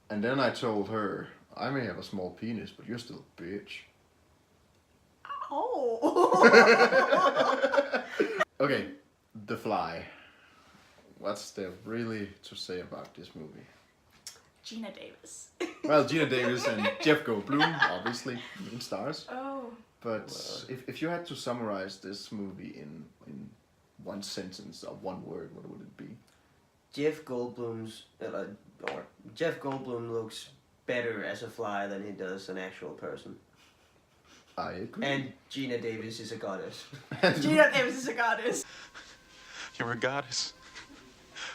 And then I told her, I may have a small penis, but you're still a bitch. Oh. Okay, The Fly. What's there really to say about this movie? Geena Davis. Well, Geena Davis and Jeff Goldblum, obviously, main stars. Oh. But if you had to summarize this movie in one sentence or one word, what would it be? Jeff Goldblum looks better as a fly than he does an actual person. I agree. And Geena Davis is a goddess. Geena Davis is a goddess. You're a goddess.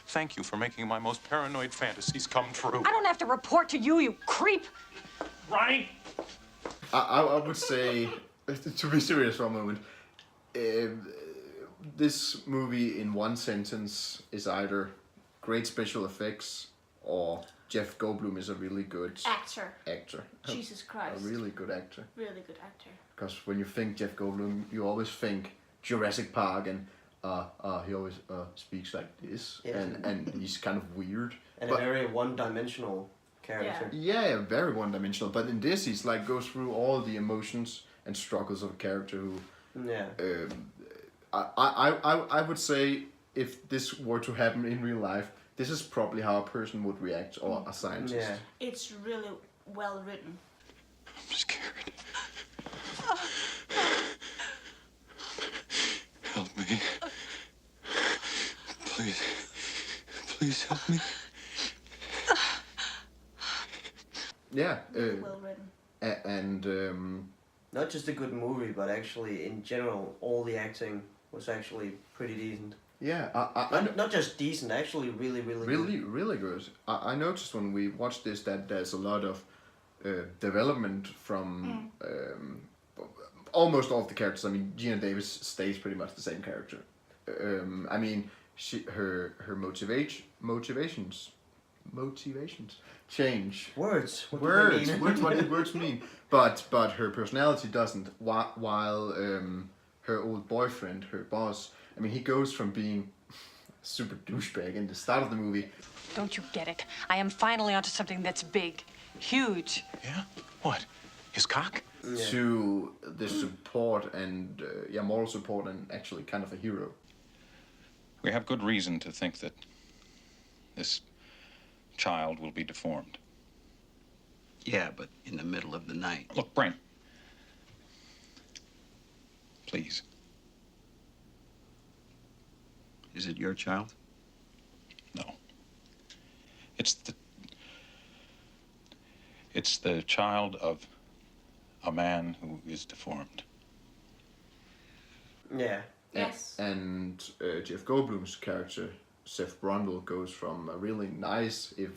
Thank you for making my most paranoid fantasies come true. I don't have to report to you, you creep. Ronnie! I would say, to be serious for a moment, this movie in one sentence is either great special effects or Jeff Goldblum is a really good Actor. actor. Jesus Christ. A really good actor. Really good actor. Because when you think Jeff Goldblum, you always think Jurassic Park and he always speaks like this, Yeah. and he's kind of weird. And but, a very one-dimensional character. Yeah, very one-dimensional. But in this, he's like goes through all the emotions and struggles of a character who. Yeah. I would say if this were to happen in real life, this is probably how a person would react, or a scientist. Yeah. It's really well written. I'm scared. Help me. Please. Please help me. Yeah. Really well written. And Not just a good movie, but actually, in general, all the acting was actually pretty decent. yeah, Not just decent, actually really good. really good. I noticed when we watched this that there's a lot of development from almost all of the characters. I mean, Geena Davis stays pretty much the same character. I mean, her motivations change. Words. What do Words. they mean? Words. What do words mean? But her personality doesn't. While her old boyfriend, her boss, I mean, he goes from being super douchebag in the start of the movie. Don't you get it? I am finally onto something that's big, huge. Yeah? What? His cock? Yeah. To the support and moral support and actually kind of a hero. We have good reason to think that this child will be deformed. Yeah, but in the middle of the night. Look, Brent. Please. Is it your child? No. It's the child of a man who is deformed. Yeah. Yes. And Jeff Goldblum's character, Seth Brundle, goes from a really nice, if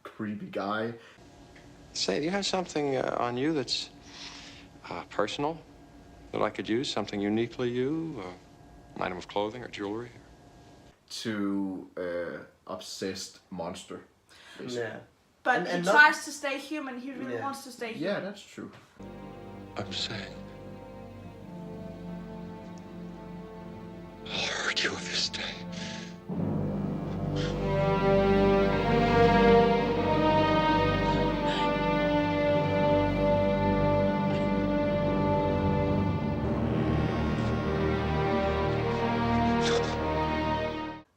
creepy guy. Say, do you have something on you that's personal that I could use? Something uniquely you? An item of clothing or jewelry? To obsessed monster. Basically. Yeah. But And he not- tries to stay human. He really Yeah. wants to stay Yeah, human. that's true. I'm saying, I'll hurt you this day.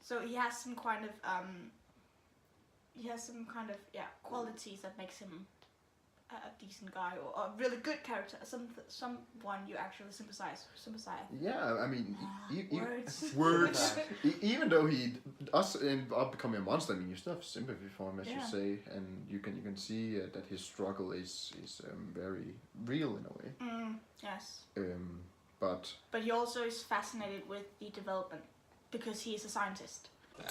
So he has some kind of qualities that makes him a decent guy or a really good character, someone you actually sympathize. Yeah, I mean, Words. words. Even though he us end up becoming a monster, I mean, you still have sympathy for him, as you Yeah. say, and you can see that his struggle is very real in a way. Yes. But But he also is fascinated with the development because he is a scientist.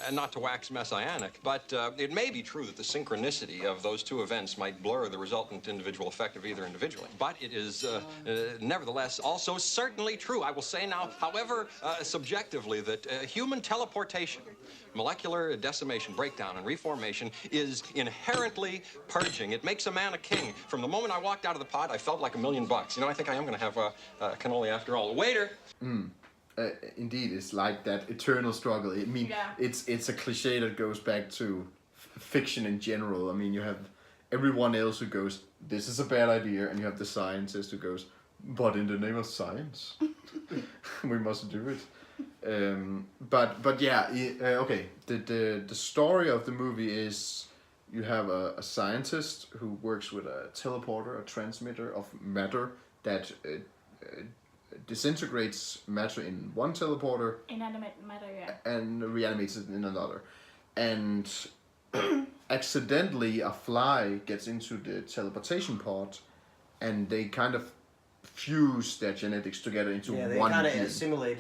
And not to wax messianic, but it may be true that the synchronicity of those two events might blur the resultant individual effect of either individually. But it is nevertheless also certainly true, I will say now, however subjectively, that human teleportation, molecular decimation, breakdown, and reformation is inherently purging. It makes a man a king. From the moment I walked out of the pod, I felt like $1 million. You know, I think I am going to have cannoli after all. Waiter! indeed, it's like that eternal struggle. I mean, Yeah. it's a cliche that goes back to fiction in general. I mean, you have everyone else who goes, this is a bad idea, and you have the scientist who goes, but in the name of science, we must do it. But yeah, okay. The story of the movie is you have a scientist who works with a teleporter, a transmitter of matter that disintegrates matter in one teleporter. Inanimate matter, yeah. And reanimates it in another. And accidentally a fly gets into the teleportation pod, and they kind of fuse their genetics together into Yeah, they one kind of being. assimilate.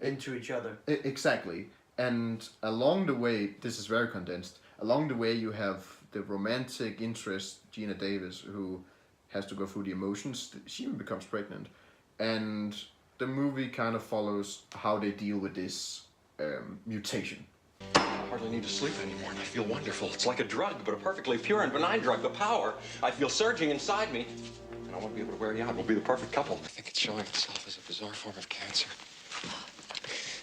Into each other. Exactly. And along the way, this is very condensed, along the way you have the romantic interest, Geena Davis, who has to go through the emotions. She even becomes pregnant. And the movie kind of follows how they deal with this mutation. I hardly need to sleep anymore, and I feel wonderful. It's like a drug, but a perfectly pure and benign drug. The power I feel surging inside me, and I won't be able to wear you out. We'll be the perfect couple. I think it's showing itself as a bizarre form of cancer.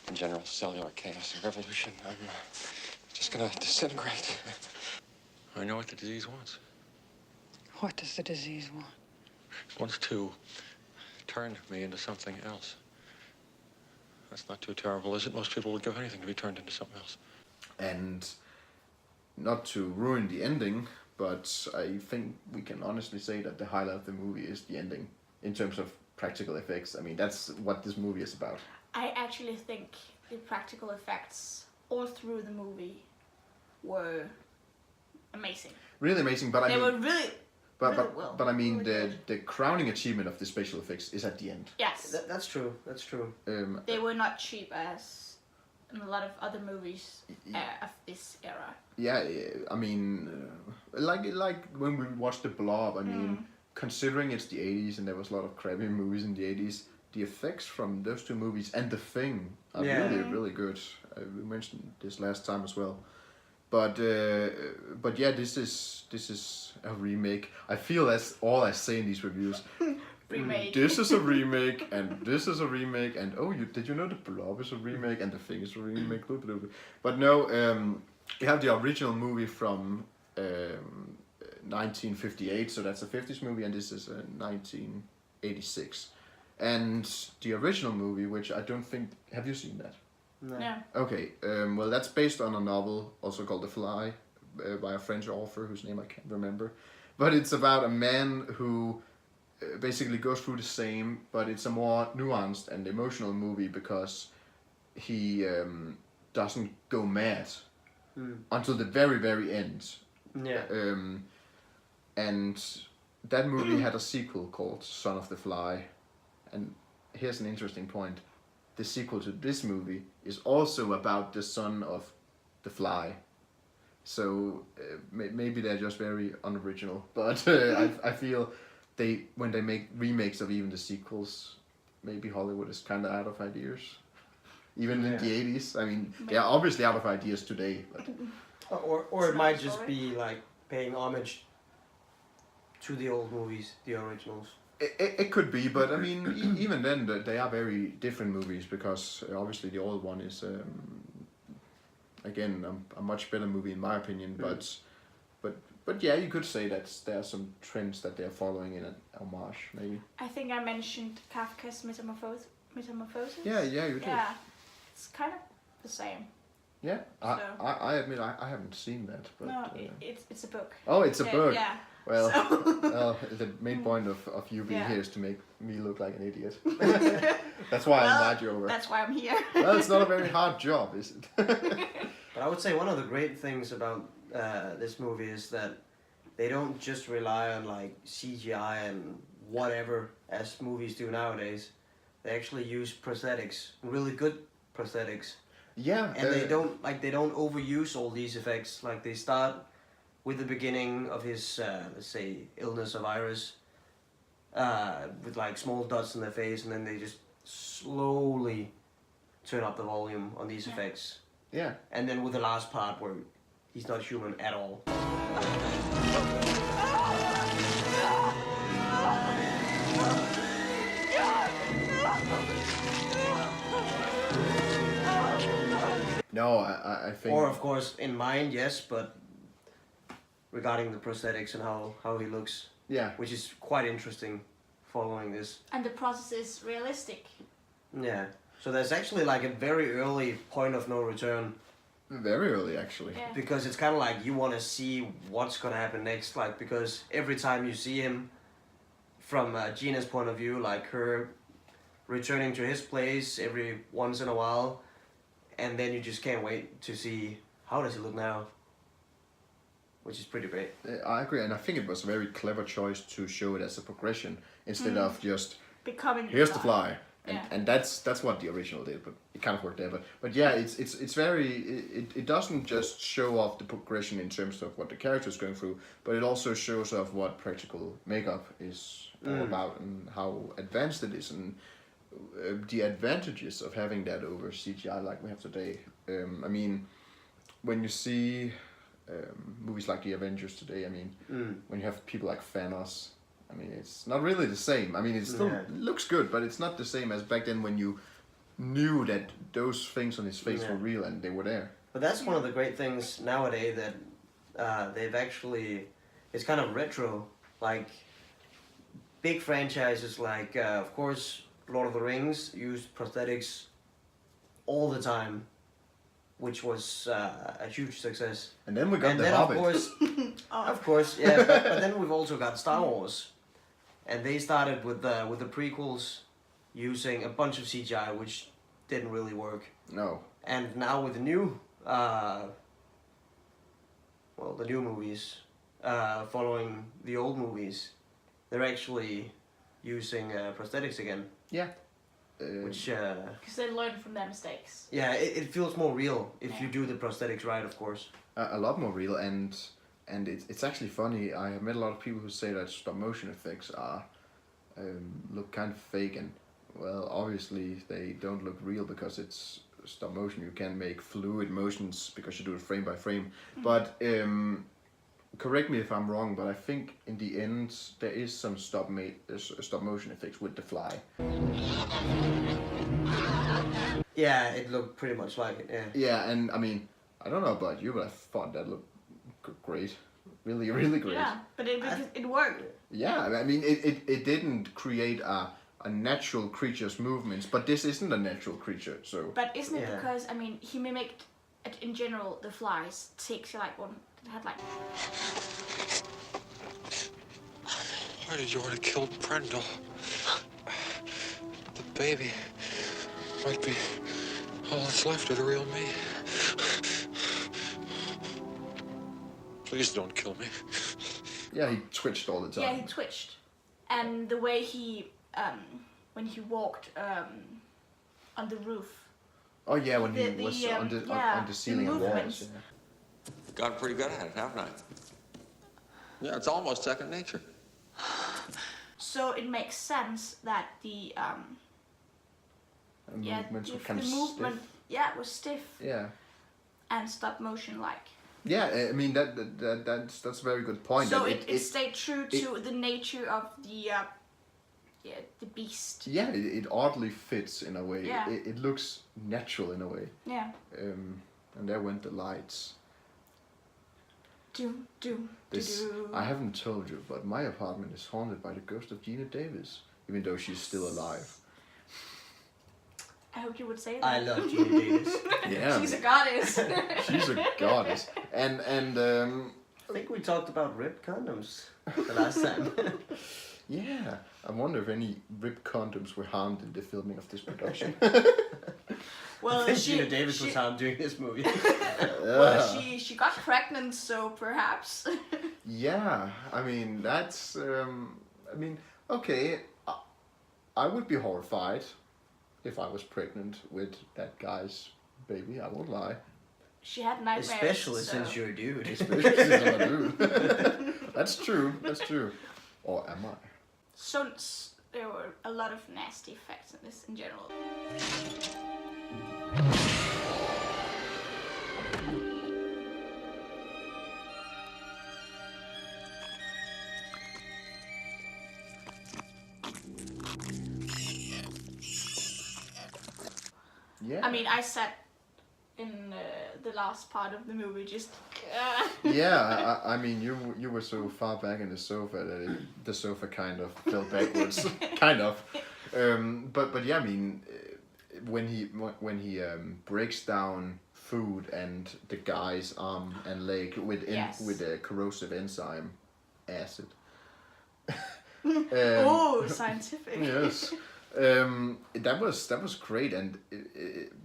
In general, cellular chaos and revolution. I'm just gonna disintegrate. I know what the disease wants. What does the disease want? It wants to turn me into something else. That's not too terrible, is it? Most people would give anything to be turned into something else. And not to ruin the ending, but I think we can honestly say that the highlight of the movie is the ending in terms of practical effects. I mean, that's what this movie is about. I actually think the practical effects all through the movie were amazing. Really amazing, but They I were mean, really well. but I mean, really the crowning achievement of the special effects is at the end. yes, That's true. That's true. they were not cheap as in a lot of other movies of this era. Yeah, I mean, like when we watched The Blob, I mean, considering it's the 80s and there was a lot of crappy movies in the 80s, the effects from those two movies and The Thing are really good. We mentioned this last time as well. But yeah, this is a remake. I feel that's all I say in these reviews. Remake. This is a remake, and this is a remake, and did you know The Blob is a remake, and The Thing is a remake? But no, you have the original movie from 1958, so that's a 50s movie, and this is a 1986. And the original movie, which I don't think... Have you seen that? No. Okay, well, that's based on a novel, also called The Fly, by a French author whose name I can't remember. But it's about a man who basically goes through the same, but it's a more nuanced and emotional movie because he doesn't go mad until the very, very end. Yeah. And that movie had a sequel called Son of the Fly. And here's an interesting point. The sequel to this movie is also about the son of the fly. So maybe they're just very unoriginal. But I feel when they make remakes of even the sequels, maybe Hollywood is kind of out of ideas. Even in the 80s. I mean, they are obviously out of ideas today. But Or it might just be like paying homage to the old movies, the originals. It could be, but I mean, even then, they are very different movies because obviously the old one is, again, a much better movie in my opinion. But yeah, you could say that there are some trends that they're following in an homage, maybe. I think I mentioned Kafka's Metamorphosis. Yeah, you did. Yeah, it's kind of the same. Yeah, So- I admit I haven't seen that. But, No, it's a book. oh, it's a book. Yeah. Well, So- the main point of you being Yeah. here is to make me look like an idiot. That's why I invite you over. That's why I'm here. Well, it's not a very hard job, is it? But I would say one of the great things about this movie is that they don't just rely on like CGI and whatever as movies do nowadays. They actually use prosthetics, really good prosthetics, Yeah, and they don't overuse all these effects. Like they start with the beginning of his let's say illness of Iris, with like small dots in their face, and then they just slowly turn up the volume on these effects. Yeah. And then with the last part where he's not human at all. No, I think. Or of course in mind, yes, but regarding the prosthetics and how he looks, Yeah. which is quite interesting following this. And the process is realistic. Yeah. So there's actually like a very early point of no return. Very early, actually. Yeah. Because it's kind of like you want to see what's gonna happen next, like because every time you see him, from Geena's point of view, like her returning to his place every once in a while, and then you just can't wait to see how does he look now, which is pretty great. I agree, and I think it was a very clever choice to show it as a progression instead of just Becoming here's the fly, and Yeah. and that's what the original did, but it kind of worked there. But yeah, it's very it doesn't just show off the progression in terms of what the character is going through, but it also shows off what practical makeup is all about and how advanced it is and the advantages of having that over CGI like we have today. I mean, when you see movies like the Avengers today, I mean, when you have people like Thanos, I mean, it's not really the same. I mean, it still looks good, but it's not the same as back then when you knew that those things on his face were real and they were there. But that's one of the great things nowadays that they've actually, it's kind of retro, like big franchises like, of course, Lord of the Rings used prosthetics all the time, which was a huge success. And then we got and the then Hobbit. Of course, yeah. But then we've also got Star Wars, and they started with the prequels, using a bunch of CGI, which didn't really work. No. And now with the new, the new movies, following the old movies, they're actually using prosthetics again. Yeah. Which Because they learn from their mistakes. yeah, it feels more real if you do the prosthetics right, of course. A lot more real, and it's actually funny. I have met a lot of people who say that stop motion effects are look kind of fake, and well, obviously they don't look real because it's stop motion. You can make fluid motions because you do it frame by frame. But correct me if I'm wrong, but I think in the end there is some stop motion effects with the fly. Yeah, it looked pretty much like it. Yeah. Yeah, and I mean, I don't know about you, but I thought that looked great. Really, really great. Yeah, but it worked. Yeah, I mean, it didn't create a natural creature's movements, but this isn't a natural creature, so... But isn't it Yeah. because, I mean, he mimicked, in general, the flies takes you like one that had like... Why did you want to kill Brendel? The baby might be all that's left of the real me. Please don't kill me. Yeah, he twitched all the time. Yeah, he twitched. And the way he, when he walked on the roof. Oh yeah, when he The- was the, on the the ceiling and movements. walls. Yeah. Gotten pretty good at it, haven't I? Yeah, it's almost second nature. So it makes sense that the And movements were the kind of movement, stiff. yeah, it was stiff Yeah. and stop motion like. Yeah, I mean that's a very good point. So that it stayed true to the nature of the beast. Yeah, it oddly fits in a way. Yeah. It looks natural in a way. Yeah. And there went the lights. Do. I haven't told you, but my apartment is haunted by the ghost of Geena Davis, even though she's still alive. I hope you would say that. I love Geena Davis. Yeah, She's a goddess. she's a goddess. And I think we talked about ripped condoms the last time. yeah, I wonder if any ripped condoms were harmed in the filming of this production. Well, I think Geena Davis was harmed doing this movie. Well, she got pregnant, so perhaps. Yeah, I mean that's. I mean, okay, I would be horrified if I was pregnant with that guy's baby. I won't lie. She had nightmares. Especially so. since you're a dude. Especially since I'm a dude. That's true. That's true. Or am I? So there were a lot of nasty effects in this in general. Yeah. I mean, I sat in the last part of the movie just. Yeah, I mean, you were so far back in the sofa that the sofa kind of fell backwards, kind of. But yeah, I mean, when he breaks down food and the guy's arm and leg with a corrosive enzyme acid. Oh, scientific. Yes. That was great, and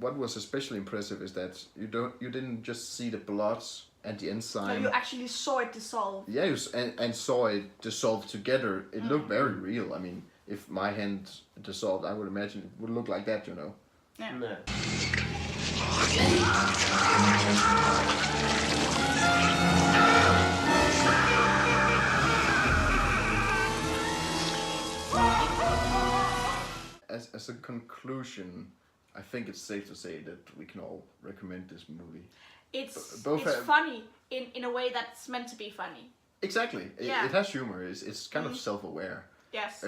what was especially impressive is that you didn't just see the blood and the No, enzyme. you actually saw it dissolve. Yeah, and saw it dissolve together. It looked very real. I mean, if my hand dissolved, I would imagine it would look like that, you know. Yeah. No. As a conclusion, I think it's safe to say that we can all recommend this movie. It's both it's have- funny in a way that's meant to be funny. Exactly. Yeah. It has humor. It's kind of self-aware. Yes.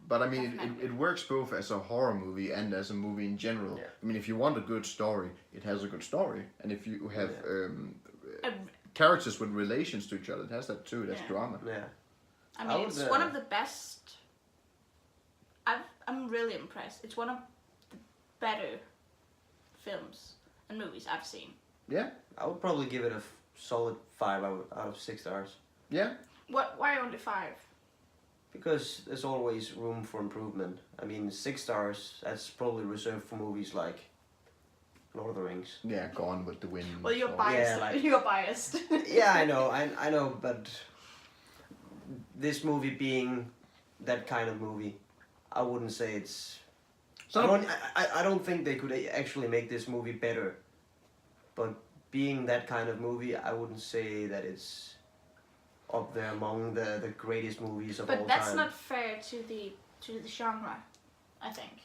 But I mean, Definitely. it works both as a horror movie and as a movie in general. Yeah. I mean, if you want a good story, it has a good story, and if you have A- characters with relations to each other, it has that too. That's Yeah. drama. Yeah. I I mean, would, it's one of the best. I'm really impressed. It's one of the better films and movies I've seen. Yeah, I would probably give it a solid 5 out of 6 stars. yeah, Why only 5? Because there's always room for improvement. I mean, 6 stars, that's probably reserved for movies like Lord of the Rings. yeah. Gone with the Wind. Well, you're or- biased. Yeah, like- You're biased. Yeah, I know, I know, but this movie being that kind of movie, I wouldn't say it's. I don't think they could actually make this movie better. But being that kind of movie, I wouldn't say that it's up there among the greatest movies of all But that's time. not fair to the genre, I think.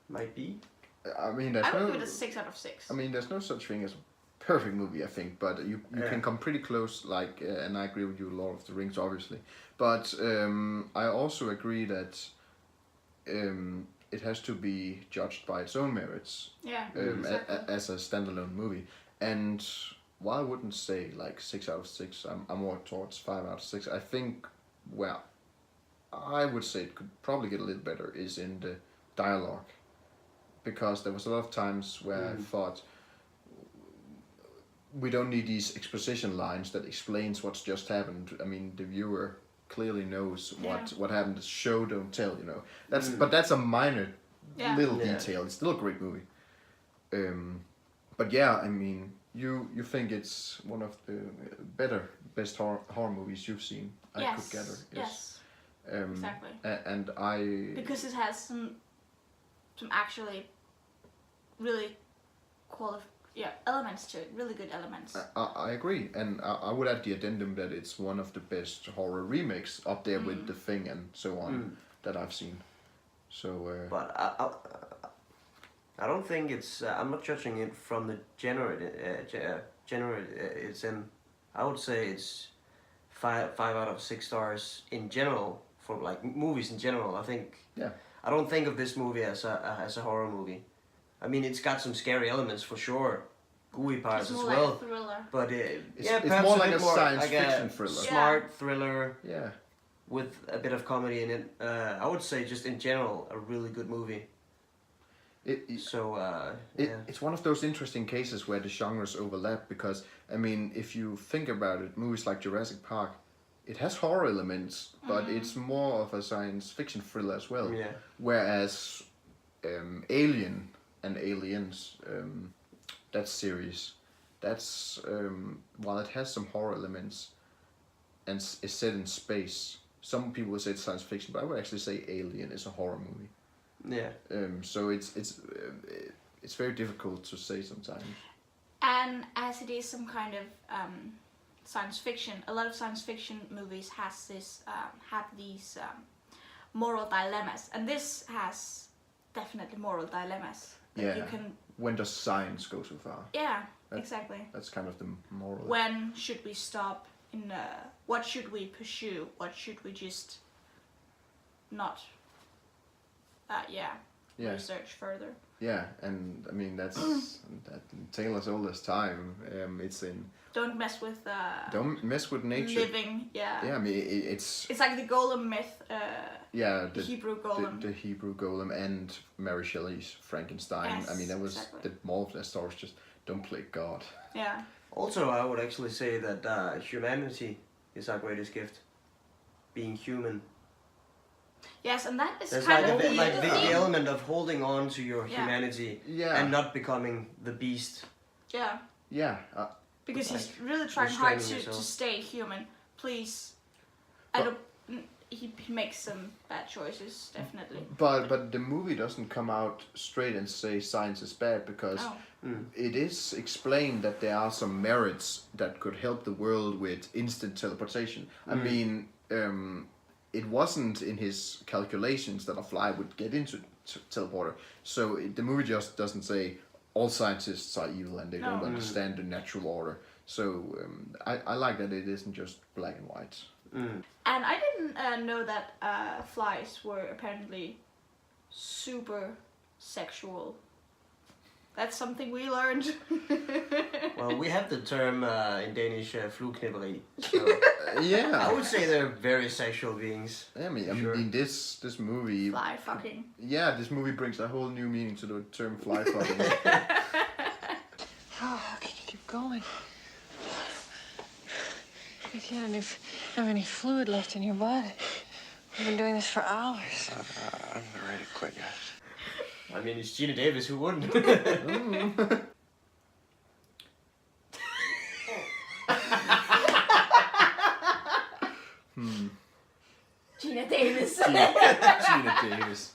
Might be. I mean, there's I would no. give it a 6 out of 6. I mean, there's no such thing as a perfect movie, I think, but you Yeah. can come pretty close. Like, and I agree with you, Lord of the Rings, obviously, but I also agree that it has to be judged by its own merits Yeah, a- exactly. as a standalone movie. And while I wouldn't say like 6 out of 6, I'm more towards 5 out of 6. I think, well, I would say it could probably get a little better is in the dialogue, because there was a lot of times where I thought we don't need these exposition lines that explains what's just happened. I mean, the viewer clearly knows what happened. The show don't tell, you know. But that's a minor Yeah. little Yeah. detail. It's still a great movie. But yeah, I mean, you think it's one of the best horror movies you've seen? I Yes. could gather. Yes. Exactly. And I Because it has some actually really elements to it. Really good elements. I agree, and I would add the addendum that it's one of the best horror remakes up there with The Thing and so on that I've seen. So But I don't think it's. I'm not judging it from the genre it's in. I would say it's 5 out of 6 stars in general for like movies in general. I think. yeah, I don't think of this movie as a horror movie. I mean, it's got some scary elements for sure, gooey parts It's as more well. like a thriller. But it's perhaps more a like bit a more science like fiction a thriller. smart thriller yeah. with a bit of comedy in it. I would say just in general a really good movie. So yeah. It's one of those interesting cases where the genres overlap, because I mean, if you think about it, movies like Jurassic Park, it has horror elements, but it's more of a science fiction thriller as well. Yeah. Whereas Alien and Aliens, that series, that's while it has some horror elements and is set in space, some people would say it's science fiction, but I would actually say Alien is a horror movie. Yeah. So it's very difficult to say sometimes. And as it is some kind of science fiction, a lot of science fiction movies have these moral dilemmas, and this has definitely moral dilemmas. that Yeah. You can. When does science go too far? Yeah. Exactly. That's kind of the moral. When should we stop? What should we pursue? What should we just not? Yeah. Yeah. research further. Yeah, and I mean that's that tale as old as time. It's in Don't mess with don't mess with nature. living. Yeah. Yeah, I mean it's It's like the golem myth. yeah The Hebrew golem. the Hebrew golem and Mary Shelley's Frankenstein. I Yes, mean that was exactly. the moral of that story was just don't play God. Yeah. Also, I would actually say that humanity is our greatest gift. Being human. Yes, and that is There's kind like, of a, like the theme. element of holding on to your Yeah. humanity Yeah. and not becoming the beast. Yeah. Yeah. Because he's Like, really trying hard restraining to yourself. stay human. Please. I But- don't. He makes some bad choices, definitely. But the movie doesn't come out straight and say science is bad because No. it is explained that there are some merits that could help the world with instant teleportation. I mean, it wasn't in his calculations that a fly would get into teleporter. So the movie just doesn't say all scientists are evil and they don't understand the natural order. So I like that it isn't just black and white. And I didn't know that flies were apparently super sexual. That's something we learned. Well, we have the term in Danish flueknipperi. So Yeah. I would say they're very sexual beings. I mean, Sure. this movie. Fly fucking. Yeah, this movie brings a whole new meaning to the term fly fucking. How can you keep going? If you don't have any fluid left in your body. We've been doing this for hours. I'm not ready to quit yet. I mean, it's Geena Davis, who wouldn't? Geena Davis. Geena Davis.